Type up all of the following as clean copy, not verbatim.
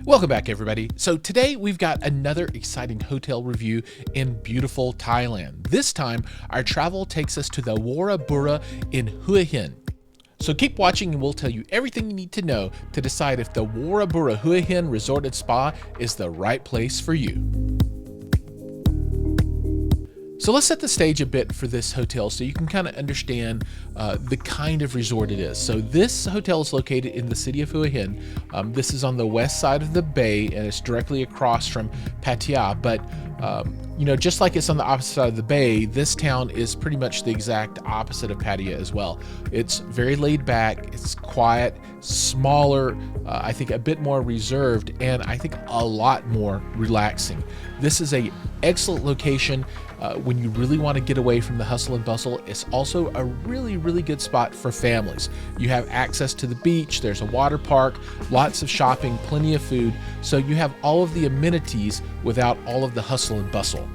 Welcome back, everybody. So today we've got another exciting hotel review in beautiful Thailand. This time, our travel takes us to the Wora Bura Hua Hin. So keep watching and we'll tell you everything you need to know to decide if the Wora Bura Hua Hin Resort and Spa is the right place for you. So let's set the stage a bit for this hotel so you can kind of understand the kind of resort it is. So this hotel is located in the city of Hua Hin. This is on the west side of the bay and it's directly across from Pattaya. But just like it's on the opposite side of the bay, this town is pretty much the exact opposite of Pattaya as well. It's very laid back, it's quiet, smaller, I think a bit more reserved, and I think a lot more relaxing. This is a excellent location when you really want to get away from the hustle and bustle. It's also a really good spot for families. You have access to the beach, there's a water park, lots of shopping, plenty of food, so you have all of the amenities without all of the hustle and bustle.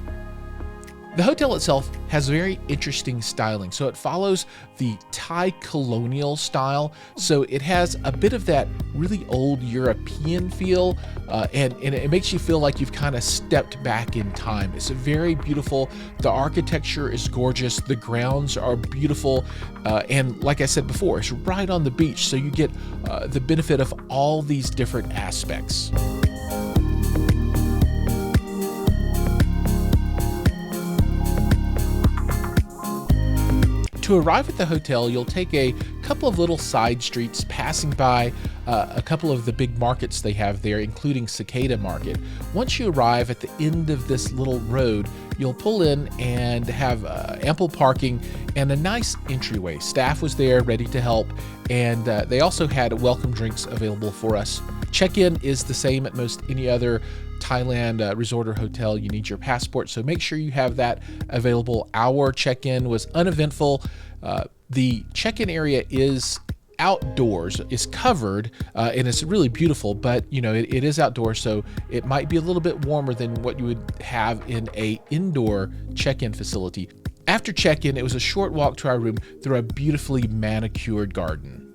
The hotel itself has very interesting styling. So it follows the Thai colonial style. So it has a bit of that really old European feel, and it makes you feel like you've kind of stepped back in time. It's very beautiful. The architecture is gorgeous. The grounds are beautiful. And like I said before, it's right on the beach. So you get the benefit of all these different aspects. To arrive at the hotel, you'll take a couple of little side streets passing by a couple of the big markets they have there, including Cicada Market. Once you arrive at the end of this little road, you'll pull in and have ample parking and a nice entryway. Staff was there ready to help, and they also had welcome drinks available for us. Check-in is the same at most any other Thailand resort or hotel. You need your passport, so make sure you have that available. Our check-in was uneventful. The check-in area is outdoors, is covered, and it's really beautiful, but it is outdoors, so it might be a little bit warmer than what you would have in a indoor check-in facility. After check-in, it was a short walk to our room through a beautifully manicured garden.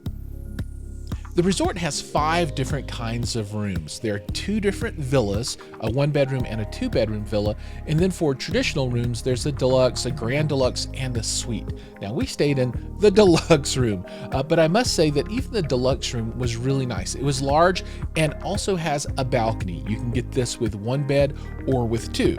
The resort has 5 different kinds of rooms. There are 2 different villas, a 1-bedroom and a 2-bedroom villa, and then for traditional rooms, there's a deluxe, a grand deluxe, and a suite. Now, we stayed in the deluxe room, but I must say that even the deluxe room was really nice. It was large and also has a balcony. You can get this with 1 bed or with 2.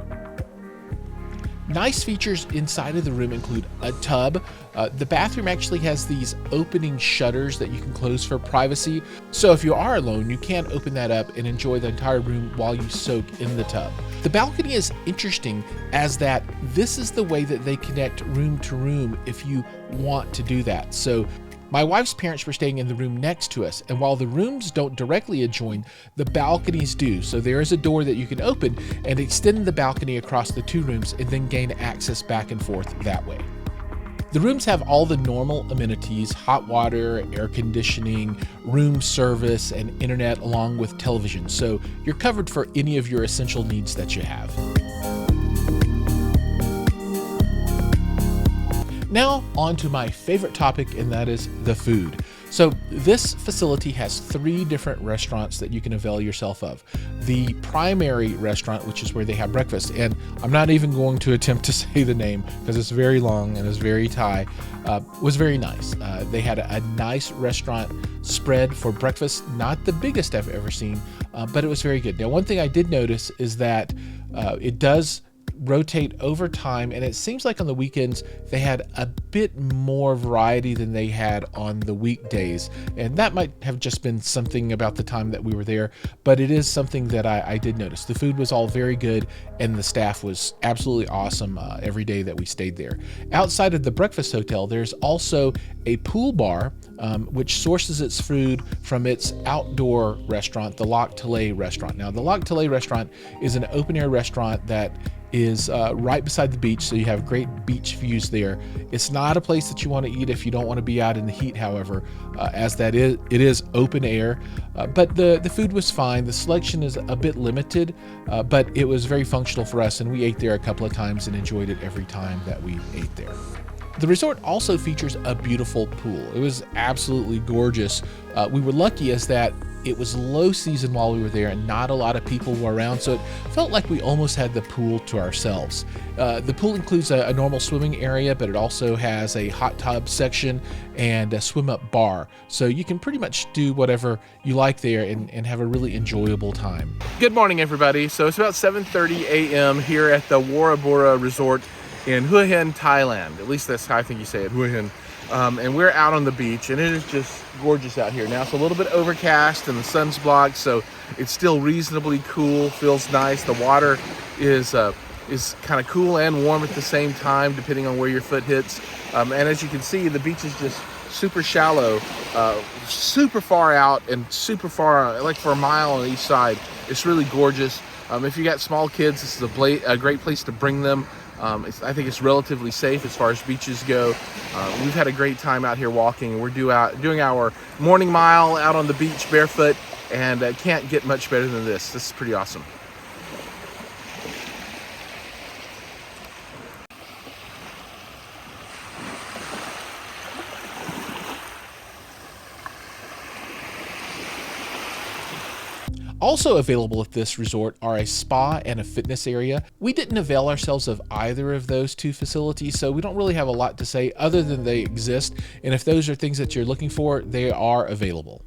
Nice features inside of the room include a tub. The bathroom actually has these opening shutters that you can close for privacy. So if you are alone, you can open that up and enjoy the entire room while you soak in the tub. The balcony is interesting as that this is the way that they connect room to room if you want to do that. So my wife's parents were staying in the room next to us, and while the rooms don't directly adjoin, the balconies do. So there is a door that you can open and extend the balcony across the 2 rooms and then gain access back and forth that way. The rooms have all the normal amenities: hot water, air conditioning, room service, and internet, along with television. So you're covered for any of your essential needs that you have. Now on to my favorite topic, and that is the food. So this facility has 3 different restaurants that you can avail yourself of. The primary restaurant, which is where they have breakfast, and I'm not even going to attempt to say the name because it's very long and it's very Thai, was very nice. They had a nice restaurant spread for breakfast, not the biggest I've ever seen, but it was very good. Now, one thing I did notice is that it does rotate over time, and it seems like on the weekends they had a bit more variety than they had on the weekdays, and that might have just been something about the time that we were there, but it is something that I did notice. The food was all very good and the staff was absolutely awesome every day that we stayed there. Outside of the breakfast hotel, there's also a pool bar which sources its food from its outdoor restaurant, the Lac Tele restaurant. Now, the Lac Tele restaurant is an open-air restaurant that is right beside the beach, so you have great beach views there. It's not a place that you want to eat if you don't want to be out in the heat, however, as it is open air. But the food was fine. The selection is a bit limited, but it was very functional for us, and we ate there a couple of times and enjoyed it every time that we ate there. The resort also features a beautiful pool. It was absolutely gorgeous. We were lucky as that It was low season while we were there and not a lot of people were around, so it felt like we almost had the pool to ourselves. The pool includes a normal swimming area, but it also has a hot tub section and a swim up bar. So you can pretty much do whatever you like there and have a really enjoyable time. Good morning, everybody. So it's about 7:30 a.m. here at the Wora Bura Resort in Hua Hin, Thailand. At least that's how I think you say it, Hua Hin. And we're out on the beach, and it is just gorgeous out here. Now it's a little bit overcast and the sun's blocked, so it's still reasonably cool, feels nice. The water is kind of cool and warm at the same time, depending on where your foot hits. And as you can see, the beach is just super shallow, super far out and super far, like for a mile on each side. It's really gorgeous. If you got small kids, this is a great place to bring them. I think it's relatively safe as far as beaches go. We've had a great time out here walking. We're doing our morning mile out on the beach barefoot, and can't get much better than this. This is pretty awesome. Also available at this resort are a spa and a fitness area. We didn't avail ourselves of either of those two facilities, so we don't really have a lot to say other than they exist. And if those are things that you're looking for, they are available.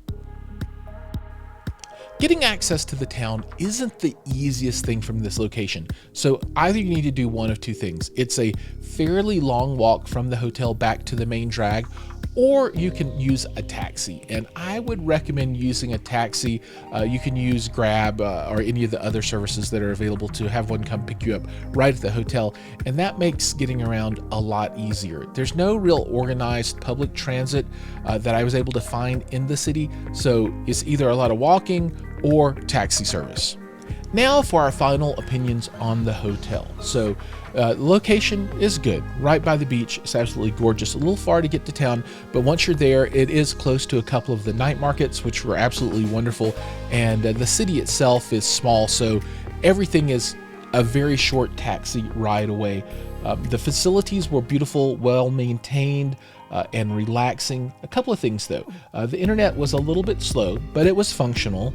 Getting access to the town isn't the easiest thing from this location, so either you need to do one of two things. It's a fairly long walk from the hotel back to the main drag, or you can use a taxi, and I would recommend using a taxi. You can use Grab or any of the other services that are available to have one come pick you up right at the hotel, and that makes getting around a lot easier. There's no real organized public transit that I was able to find in the city, so it's either a lot of walking or taxi service. Now for our final opinions on the hotel. So location is good, right by the beach. It's absolutely gorgeous. A little far to get to town, but once you're there, it is close to a couple of the night markets, which were absolutely wonderful. And the city itself is small, so everything is a very short taxi ride away. The facilities were beautiful, well maintained, and relaxing. A couple of things though. The internet was a little bit slow, but it was functional.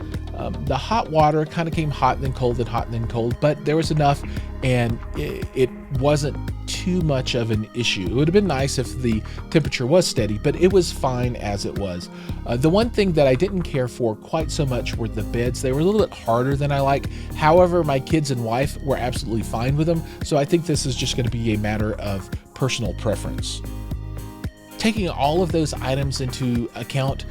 The hot water kind of came hot and then cold and hot and then cold, but there was enough, and it wasn't too much of an issue. It would have been nice if the temperature was steady, but it was fine as it was. The one thing that I didn't care for quite so much were the beds. They were a little bit harder than I like. However, my kids and wife were absolutely fine with them, so I think this is just going to be a matter of personal preference. Taking all of those items into account,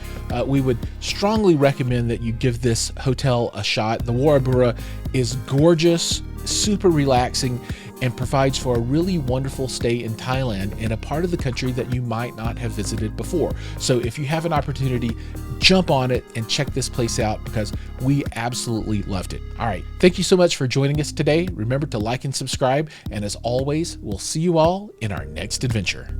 we would strongly recommend that you give this hotel a shot. The Wora Bura is gorgeous, super relaxing, and provides for a really wonderful stay in Thailand, in a part of the country that you might not have visited before. So if you have an opportunity, jump on it and check this place out, because we absolutely loved it. All right, thank you so much for joining us today. Remember to like and subscribe, and as always, we'll see you all in our next adventure.